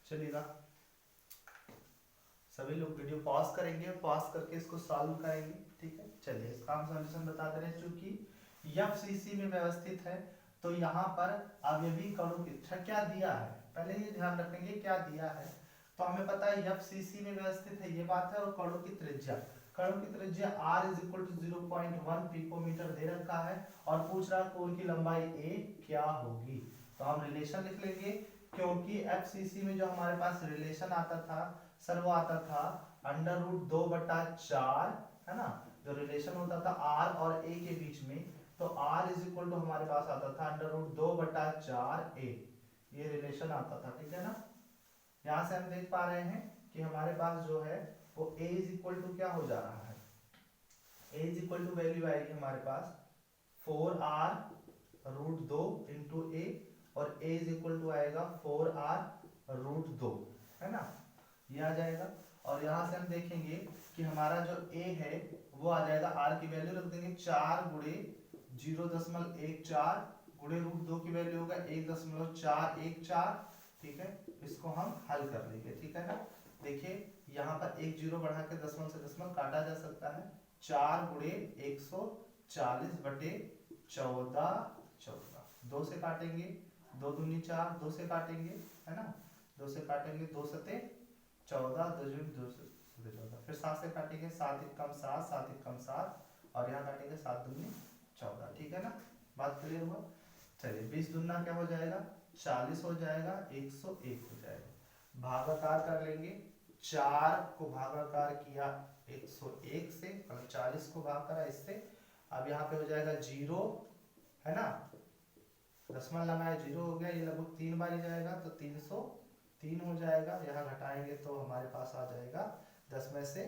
चलिएगा, सभी लोग वीडियो पॉज करेंगे, पॉज करके इसको सॉल्व करेंगे, ठीक है। चलिए इसका हम सॉल्यूशन बता दे रहे हैं। चूंकि एफसीसी में व्यवस्थित है तो यहाँ पर अवयवी कणों की क्या दिया है, पहले ये ध्यान रखेंगे क्या दिया है। तो हमें पता है एफसीसी में व्यवस्थित है, ये बात है। और कणों की त्रिज्या, कणों की त्रिज्या r = 0.1 पिकोमीटर दे रखा है और पूछ रहा कोर की लंबाई a क्या होगी। तो हम रिलेशन लिख लेंगे, क्योंकि एफसीसी में जो हमारे पास रिलेशन आता था सर वो आता था √2/4, है ना। जो रिलेशन होता था r और a के बीच में, तो r = हमारे पास आता था √2/4a, ये रिलेशन आता था, ठीक है ना। यहाँ से हम देख पा रहे हैं कि हमारे पास जो है वो a = क्या हो जा रहा है, a = वैल्यू आएगी हमारे पास 4r√2 × a और a = आएगा 4r√2, है ना, ये आ जाएगा। और यहाँ से हम देखेंगे कि हमारा जो a है वो आ जाएगा, r की वैल्यू रख देंगे 4 × 0.14 गुणे √2 की वैल्यू होगा 1.414, ठीक है। इसको हम हल कर लेंगे, ठीक है ना। देखिए यहाँ पर एक जीरो बढ़ा के दशमलव से दशमलव काटा जा सकता है। 4 × 140/14, 2 से काटेंगे, 2 दूनी 4, 2 से काटेंगे, है ना, 2 से काटेंगे, 2 सते 14, 2 से 14, फिर 7 से काटेंगे, 7 × 7, 7 × 7 और यहाँ काटेंगे 7 दूनी 14, ठीक है ना। बात क्लियर हुआ। चलिए 20 दूना क्या हो जाएगा, 40 हो जाएगा, 101 हो जाएगा। भागाकार कर लेंगे, 4 को भागाकार किया 101 से, मतलब 40 को भाग करा इससे। अब यहाँ पे हो जाएगा 0, है ना, दशमलव लगाया 0 हो गया, ये लगभग 3 बार ही जाएगा तो 303 हो जाएगा। यहाँ घटाएंगे तो हमारे पास आ जाएगा 10 में से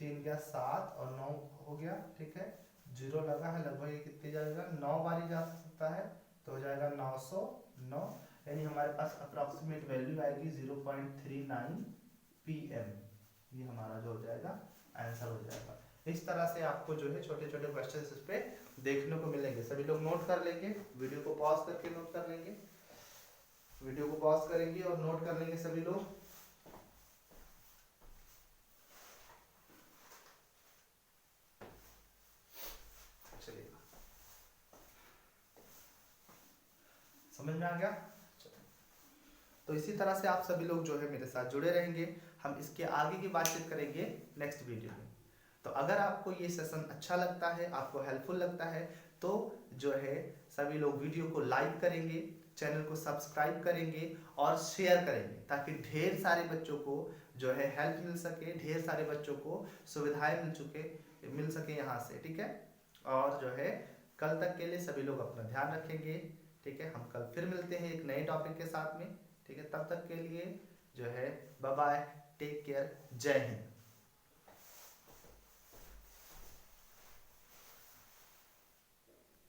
3 गया 7 और 9 हो गया, ठीक है। 0 लगा है, लगभग ये कितने जाएगा, 9 बार ही जा सकता है, तो हो जाएगा 909, यानी हमारे पास अप्रॉक्सीमेट वैल्यू आएगी 0.39 pm। ये हमारा जो हो जाएगा आंसर हो जाएगा। इस तरह से आपको जो है छोटे छोटे क्वेश्चंस इस पे देखने को मिलेंगे। सभी लोग नोट कर लेंगे, वीडियो को पॉज करके नोट कर लेंगे, वीडियो को पॉज करेंगे और नोट कर लेंगे सभी लोग। चलिए समझ में आ गया। तो इसी तरह से आप सभी लोग जो है मेरे साथ जुड़े रहेंगे, हम इसके आगे की बातचीत करेंगे नेक्स्ट वीडियो में। तो अगर आपको ये सेशन अच्छा लगता है, आपको हेल्पफुल लगता है, तो जो है सभी लोग वीडियो को लाइक करेंगे, चैनल को सब्सक्राइब करेंगे और शेयर करेंगे, ताकि ढेर सारे बच्चों को जो है हेल्प मिल सके, ढेर सारे बच्चों को सुविधाएं मिल सके यहाँ से, ठीक है। और जो है कल तक के लिए सभी लोग अपना ध्यान रखेंगे, ठीक है। हम कल फिर मिलते हैं एक नए टॉपिक के साथ में, ठीक है। तब तक के लिए जो है बाय बाय, टेक केयर, जय हिंद।